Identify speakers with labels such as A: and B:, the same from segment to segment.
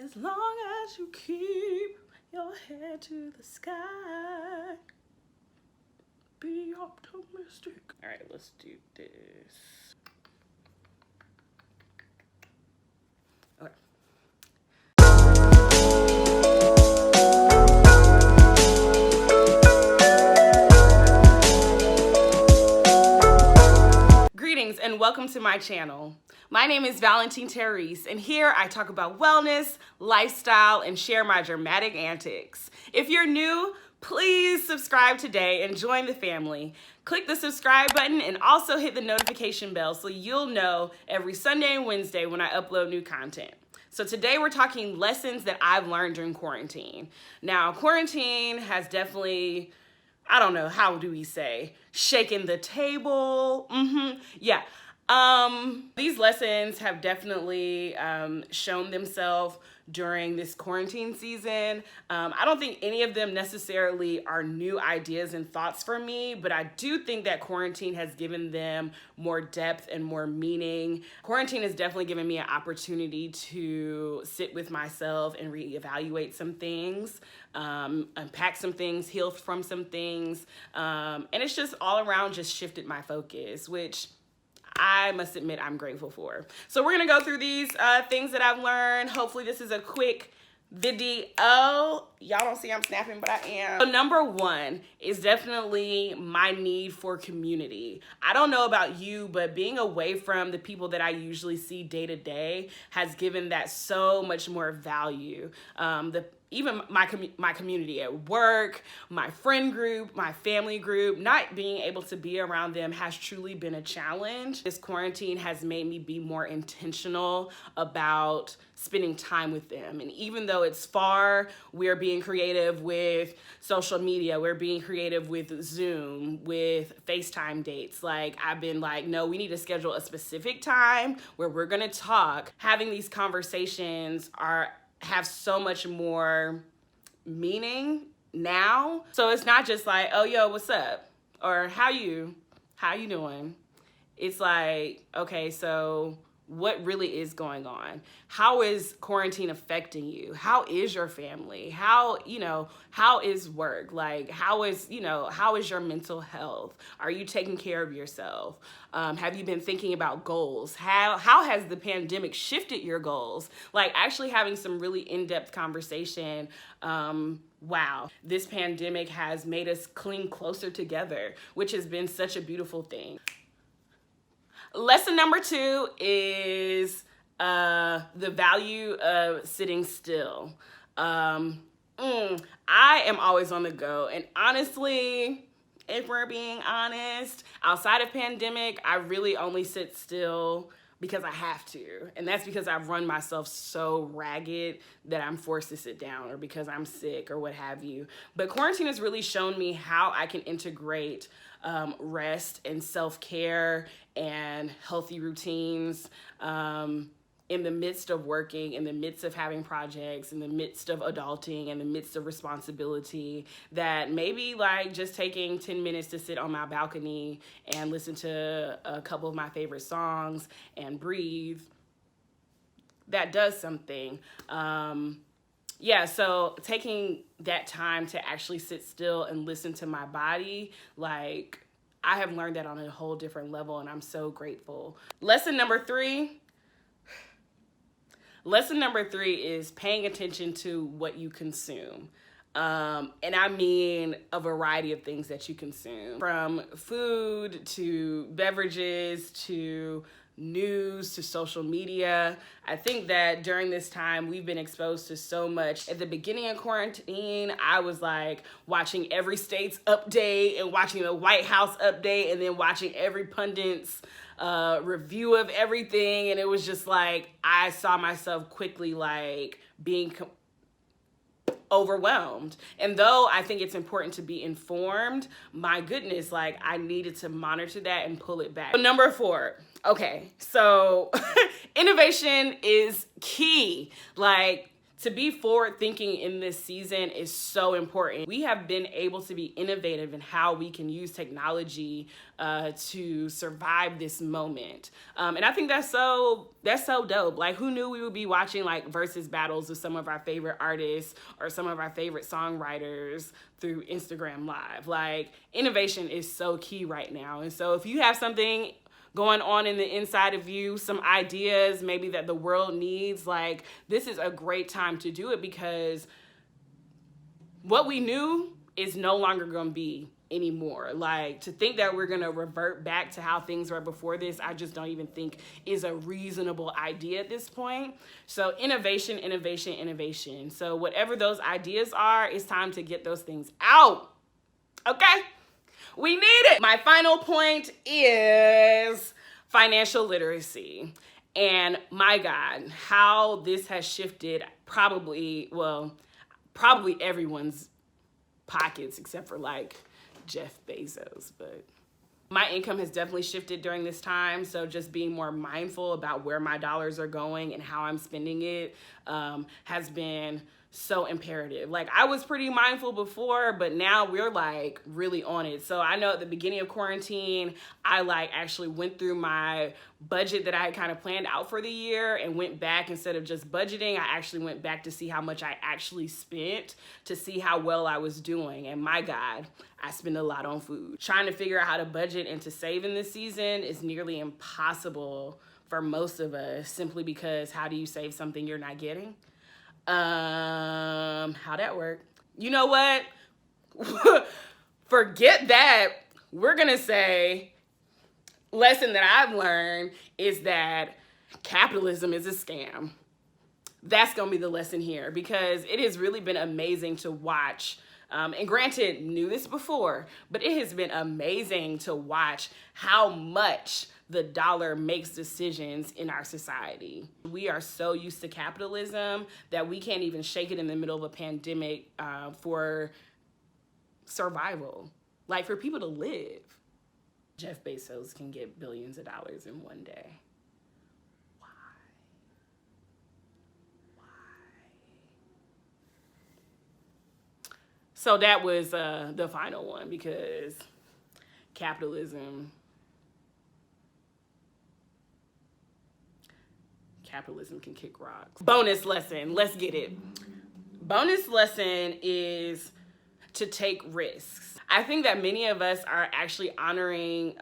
A: As long as you keep your head to the sky, be optimistic. All right, let's do this. Okay. Greetings and welcome to my channel. My name is Valentine Tarisse, and here I talk about wellness, lifestyle, and share my dramatic antics. If you're new, please subscribe today and join the family. Click the subscribe button and also hit the notification bell so you'll know every Sunday and Wednesday when I upload new content. So today we're talking lessons that I've learned during quarantine. Now, quarantine has definitely, I don't know, how do we say, shaken the table? Yeah. These lessons have definitely shown themselves during this quarantine season. I don't think any of them necessarily are new ideas and thoughts for me, but I do think that quarantine has given them more depth and more meaning. Quarantine has definitely given me an opportunity to sit with myself and reevaluate some things, unpack some things, heal from some things, and it's just all around just shifted my focus, which I must admit I'm grateful for. So we're gonna go through these things that I've learned. Hopefully this is a quick video. Y'all don't see I'm snapping, but I am. So number one is definitely my need for community. I don't know about you, but being away from the people that I usually see day to day has given that so much more value. Even my community at work, my friend group, my family group, not being able to be around them has truly been a challenge. This quarantine has made me be more intentional about spending time with them. And even though it's far, we're being creative with social media, we're being creative with Zoom, with Facetime dates. Like, I've been like, no, we need to schedule a specific time where we're gonna talk. Having these conversations have so much more meaning now. So it's not just like, oh, yo, what's up? Or how you doing? It's like, okay, so what really is going on? How is quarantine affecting you? How is your family? How is work? Like, how is your mental health? Are you taking care of yourself? Have you been thinking about goals? How has the pandemic shifted your goals? Like, actually having some really in-depth conversation. Wow, this pandemic has made us cling closer together, which has been such a beautiful thing. Lesson number two is the value of sitting still. I am always on the go, and honestly, if we're being honest, outside of pandemic, I really only sit still because I have to, and that's because I've run myself so ragged that I'm forced to sit down, or because I'm sick or what have you. But quarantine has really shown me how I can integrate rest and self-care and healthy routines in the midst of working, in the midst of having projects, in the midst of adulting, in the midst of responsibility, that maybe like just taking 10 minutes to sit on my balcony and listen to a couple of my favorite songs and breathe, that does something. Yeah, so taking that time to actually sit still and listen to my body, like, I have learned that on a whole different level, and I'm so grateful. Lesson number three is paying attention to what you consume. And I mean a variety of things that you consume, from food to beverages to news to social media. I think that during this time we've been exposed to so much. At the beginning of quarantine, I was like watching every state's update and watching the White House update and then watching every pundit's review of everything, and it was just like I saw myself quickly like being overwhelmed. And though I think it's important to be informed, my goodness, like I needed to monitor that and pull it back. So number four, okay, so innovation is key. Like, To be forward thinking in this season is so important. We have been able to be innovative in how we can use technology to survive this moment. And I think that's so dope. Like, who knew we would be watching like versus battles with some of our favorite artists or some of our favorite songwriters through Instagram Live? Like, innovation is so key right now. And so if you have something going on in the inside of you, some ideas maybe that the world needs, like, this is a great time to do it, because what we knew is no longer going to be anymore. Like, to think that we're going to revert back to how things were before this, I just don't even think is a reasonable idea at this point. So innovation, innovation, innovation. So whatever those ideas are, it's time to get those things out. Okay? We need it. My final point is financial literacy. And my God, how this has shifted probably everyone's pockets except for like Jeff Bezos. But my income has definitely shifted during this time. So just being more mindful about where my dollars are going and how I'm spending it has been so imperative. Like, I was pretty mindful before, but now we're like really on it. So I know at the beginning of quarantine, I like actually went through my budget that I had kind of planned out for the year and went back. Instead of just budgeting, I actually went back to see how much I actually spent, to see how well I was doing. And my God, I spend a lot on food. Trying to figure out how to budget and to save in this season is nearly impossible for most of us, simply because how do you save something you're not getting? How'd that work? You know what? Forget that. We're gonna say, lesson that I've learned is that capitalism is a scam. That's gonna be the lesson here, because it has really been amazing to watch. And granted, knew this before, but it has been amazing to watch how much the dollar makes decisions in our society. We are so used to capitalism that we can't even shake it in the middle of a pandemic for survival, like for people to live. Jeff Bezos can get billions of dollars in one day. Why? So that was the final one, because capitalism can kick rocks. Bonus lesson, let's get it. Bonus lesson is to take risks. I think that many of us are actually honoring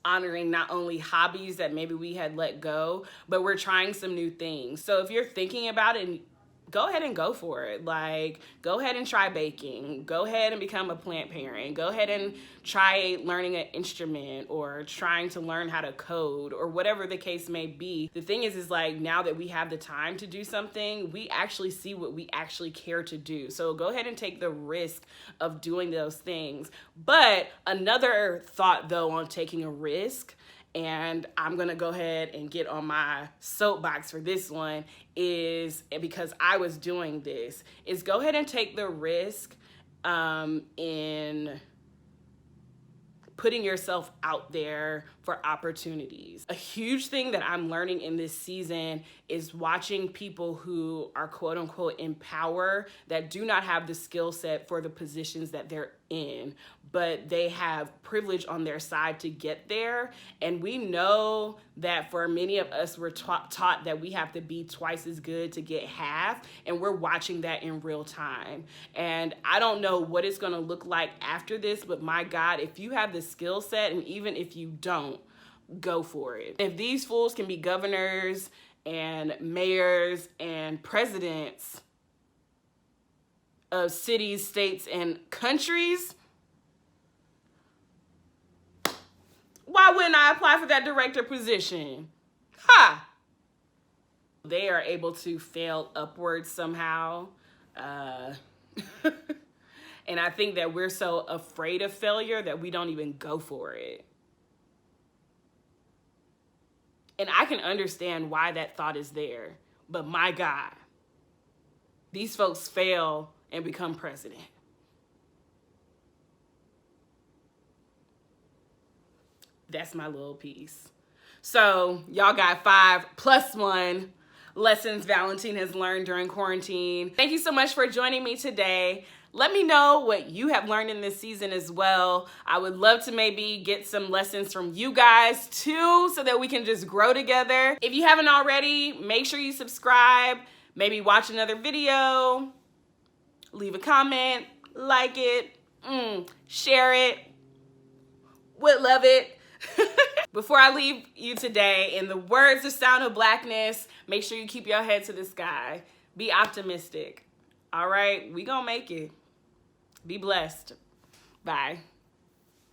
A: not only hobbies that maybe we had let go, but we're trying some new things. So if you're thinking about it, go ahead and go for it. Like, go ahead and try baking. Go ahead and become a plant parent. Go ahead and try learning an instrument, or trying to learn how to code, or whatever the case may be. The thing is like, now that we have the time to do something, we actually see what we actually care to do. So go ahead and take the risk of doing those things. But another thought though on taking a risk, and I'm gonna go ahead and get on my soapbox for this one, is because I was doing this, is go ahead and take the risk in putting yourself out there for opportunities. A huge thing that I'm learning in this season is watching people who are quote unquote in power that do not have the skill set for the positions that they're in, but they have privilege on their side to get there. And we know that for many of us, we're taught that we have to be twice as good to get half, and we're watching that in real time. And I don't know what it's gonna look like after this, but my God, if you have the skill set, and even if you don't, go for it. If these fools can be governors and mayors and presidents of cities, states, and countries, why wouldn't I apply for that director position? Ha! They are able to fail upwards somehow. And I think that we're so afraid of failure that we don't even go for it. And I can understand why that thought is there. But my God, these folks fail and become president. That's my little piece. So y'all got 5 plus 1 lessons Valentine has learned during quarantine. Thank you so much for joining me today. Let me know what you have learned in this season as well. I would love to maybe get some lessons from you guys too, so that we can just grow together. If you haven't already, make sure you subscribe, maybe watch another video, leave a comment, like it, share it, would love it. Before I leave you today, in the words of Sound of Blackness, make sure you keep your head to the sky. Be optimistic. All right, we gonna make it. Be blessed. Bye.